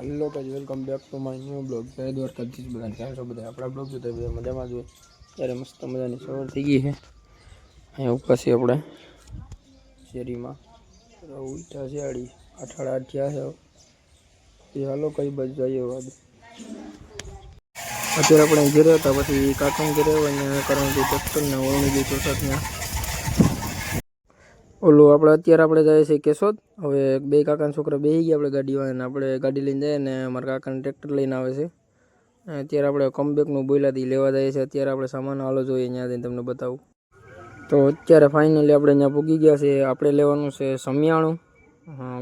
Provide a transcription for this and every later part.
Hello guys, welcome back to my new blog. जय દ્વારકાધીશ બધાને કેમ છો? બધા આપણા બ્લોગ જોતા બધા મજામાં જ હોય। ત્યારે મસ્ત મજાની સવાર થઈ ગઈ છે। અહીંયા ઉપર છે આપણે શેરીમાં ઉઠ્યા છે 8:30 થયા છે। હાલો કઈ બાજુ જઈએ વાદ અત્યારે આપણે ઘરે હતા, પછી કાકાને ઘરે અહીંયા કરવાનું ટ્રેક્ટર ને ઓળણી ગઈ ચોસાટને ઓલું આપણે જાય છે કેશોદ। હવે બે કાકાના છોકરા બેસી ગયા આપણે ગાડીમાં, આપણે ગાડી લઈને જઈએ ને મારા કાકાને ટ્રેક્ટર લઈને આવે છે। અત્યારે આપણે કમબેકનું બોયલાથી લેવા જઈએ છીએ। અત્યારે આપણે સામાન હાલો જોઈએ ત્યાં જઈને તમને બતાવું। તો અત્યારે ફાઇનલી આપણે ત્યાં પૂગી ગયા છે। આપણે લેવાનું છે સમિયાણું,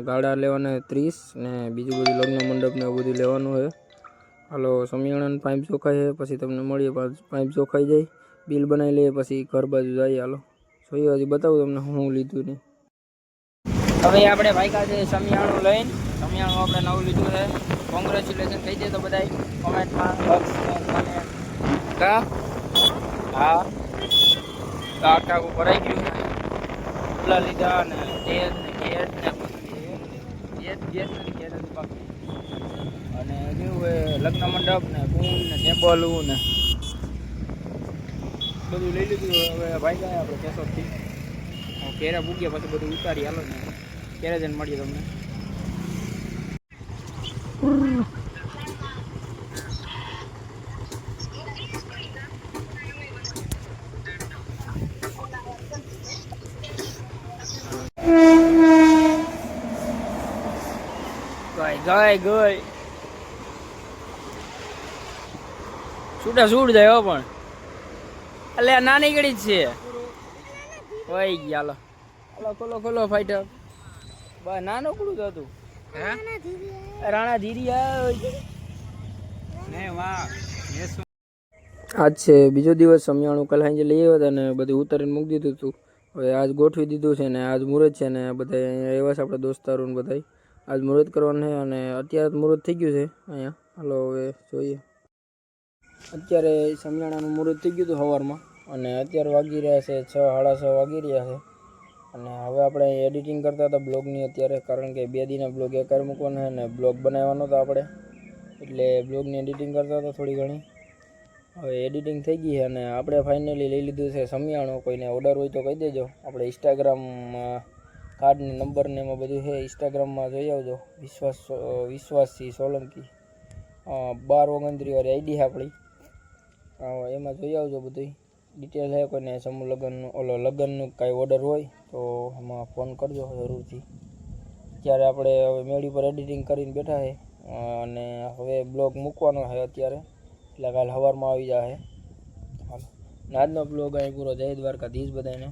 ગાડા લેવાના 30 ને બીજું બધું લગ્ન મંડપ ને એવું બધું લેવાનું છે। હાલો સમિયાણાની પાઇપ જોખાય છે, પછી તમને મળીએ। પાઇપ જોખાઈ જાય, બિલ બનાવી લઈએ, પછી ઘર બાજુ જઈએ। હાલો જોઈએ, હજી બતાવું તમને હું લીધું નહીં। હવે આપણે ભાગ્યા છે સમિયાણું લઈને। સમિયાણું આપણે નવું લીધું છે। કોંગ્રેચ્યુલેશન કહી દે તો બધા કોમેન્ટમાં હા ટાટા ભરાઈ ગયું છે। ઓલા લીધા ને તેજ ને ગેસ ને ગેસ બાકી, અને કેવું હોય લગ્ન મંડપ ને કુંડ ને ટેબલું ને બધું લઈ લીધું। હવે ભાગ્યા આપણે કેશોદથી ઘેરે પૂગ્યા, પછી બધું ઉતારી હાલો ને ત્યારે જઈને મળીએ તમને। ગાય ગઈ છૂટા છૂટ જાય પણ એટલે નાની ગળી જ છે। હોય ગયા હાલો ખોલો ખોલો ફાઈટર બા નાનું કુડું તો હતું રાણા ધીરિયા આજ છે બીજો દિવસ। સમિયાણું કાલે સાંજે લઈ આવ્યા હતા ને બધું ઉતારીને મૂકી દીધું હતું। હવે આજ ગોઠવી દીધું છે ને આજ મુહૂર્ત છે ને બધા અહીંયા આવ્યા છે આપણે દોસ્તારો ને બધા આજ મુહૂર્ત કરવાનું છે। અને અત્યારે મુહૂર્ત થઈ ગયું છે અહીંયા। હાલો હવે જોઈએ। અત્યારે સમિયાણાનું મુહૂર્ત થઈ ગયું હતું સવારમાં, અને અત્યારે વાગી રહ્યા છે 6 સાડા 6 વાગી રહ્યા છે। અને હવે આપણે એડિટિંગ કરતા હતા બ્લોગની અત્યારે, કારણ કે 2 દિનના બ્લોગ એકાર મૂકવાના છે ને બ્લોગ બનાવવાનો હતો આપણે, એટલે બ્લોગની એડિટિંગ કરતા હતા થોડી ઘણી। હવે એડિટિંગ થઈ ગઈ છે અને આપણે ફાઇનલી લઈ લીધું છે સમિયાણું। કોઈને ઓર્ડર હોય તો કહી દેજો। આપણે ઇન્સ્ટાગ્રામમાં કાર્ડની નંબર ને એમાં બધું છે, ઇન્સ્ટાગ્રામમાં જોઈ આવજો। વિશ્વાસથી સોલંકી 1229 વાળી આઈડી છે આપણી, એમાં જોઈ આવજો બધી ડિટેલ છે। કોઈને સમૂહ લગ્નનું લગ્નનું કાંઈ ઓર્ડર હોય તો એમાં ફોન કરજો જરૂરથી। અત્યારે આપણે હવે મેળી પર એડિટિંગ કરીને બેઠા છે, અને હવે બ્લોગ મૂકવાનો છે અત્યારે, એટલે કાલે સવારમાં આવી જશે। હાલો આજનો બ્લોગ અહીં પૂરો। જય દ્વારકાધીશ બધાને।